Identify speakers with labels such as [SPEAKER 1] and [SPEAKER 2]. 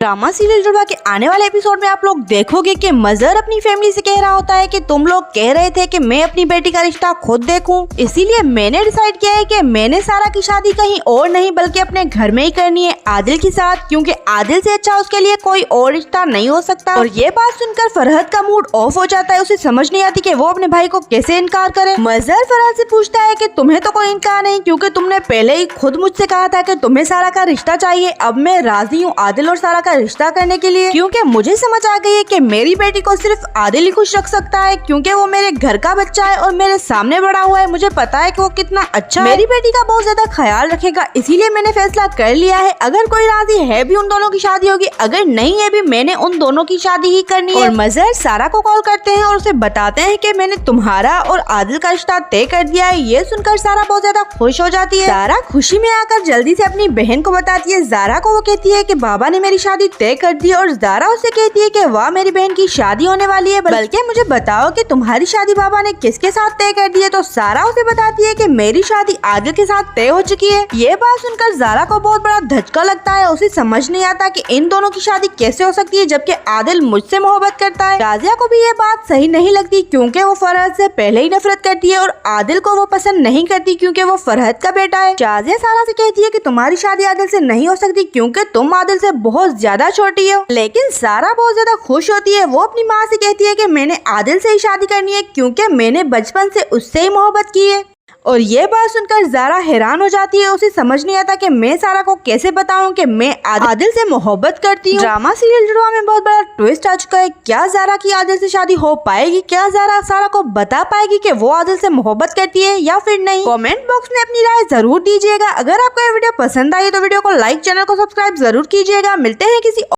[SPEAKER 1] Drama serial जुड़वा के आने वाले एपिसोड में आप लोग देखोगे कि मजहर अपनी फैमिली से कह रहा होता है कि तुम लोग कह रहे थे कि मैं अपनी बेटी का रिश्ता खुद देखूं, इसीलिए मैंने डिसाइड किया है कि मैंने सारा की शादी कहीं और नहीं बल्कि अपने घर में ही करनी है आदिल के साथ, क्योंकि आदिल से अच्छा उसके लिए कोई और रिश्ता नहीं हो सकता। और ये बात सुनकर फरहद का मूड ऑफ हो जाता है, उसे समझ नहीं आती कि वो अपने भाई को कैसे इनकार करे। मजहर फरहद से पूछता है कि तुम्हें तो कोई इनकार नहीं, क्योंकि तुमने पहले ही खुद मुझसे कहा था कि तुम्हें सारा का रिश्ता चाहिए। अब मैं राजी हूँ आदिल और सारा का रिश्ता करने के लिए, क्योंकि मुझे समझ आ गई है कि मेरी बेटी को सिर्फ आदिल ही खुश रख सकता है, क्योंकि वो मेरे घर का बच्चा है और मेरे सामने बड़ा हुआ है। मुझे पता है कि वो कितना अच्छा है, मेरी बेटी का बहुत ज्यादा ख्याल रखेगा, इसीलिए मैंने फैसला कर लिया है। अगर कोई राजी है भी उन दोनों की शादी होगी, अगर नहीं है भी मैंने उन दोनों की शादी ही करनी है। और मजहर सारा को कॉल करते हैं और उसे बताते हैं कि मैंने तुम्हारा और आदिल का रिश्ता तय कर दिया है। ये सुनकर सारा बहुत ज्यादा खुश हो जाती है। सारा खुशी में आकर जल्दी से अपनी बहन को बताती है। जारा को वो कहती है कि बाबा ने मेरी शादी तय कर दी, और जारा उसे कहती है कि वाह मेरी बहन की शादी होने वाली है, बल्कि मुझे बताओ कि तुम्हारी शादी बाबा ने किसके साथ तय कर दी है। तो सारा उसे बताती है कि मेरी शादी आदिल के साथ तय हो चुकी है। ये बात सुनकर जारा को बहुत बड़ा धचका लगता है, उसे समझ नहीं आता कि इन दोनों की शादी कैसे हो सकती है जबकि आदिल मुझसे मोहब्बत करता है। राजिया को भी ये बात सही नहीं लगती, क्योंकि वो फरहद से पहले ही नफरत करती है और आदिल को वो पसंद नहीं करती क्योंकि वो फरहद का बेटा है। राजिया सारा से कहती है कि तुम्हारी शादी आदिल से नहीं हो सकती क्योंकि तुम आदिल से बहुत ज्यादा छोटी हो, लेकिन सारा बहुत ज्यादा खुश होती है। वो अपनी माँ से कहती है कि मैंने आदिल से ही शादी करनी है क्योंकि मैंने बचपन से उससे ही मोहब्बत की है। और ये बात सुनकर जारा हैरान हो जाती है, उसे समझ नहीं आता कि मैं सारा को कैसे बताऊं कि मैं आदिल से मोहब्बत करती हूँ। ड्रामा सीरियल जुड़वा में बहुत बड़ा ट्विस्ट आ चुका है। क्या जारा की आदिल से शादी हो पाएगी? क्या जारा सारा को बता पाएगी कि वो आदिल से मोहब्बत करती है या फिर नहीं? कमेंट बॉक्स में अपनी राय जरूर दीजिएगा। अगर आपको ये वीडियो पसंद आई तो वीडियो को लाइक, चैनल को सब्सक्राइब जरूर कीजिएगा। मिलते हैं किसी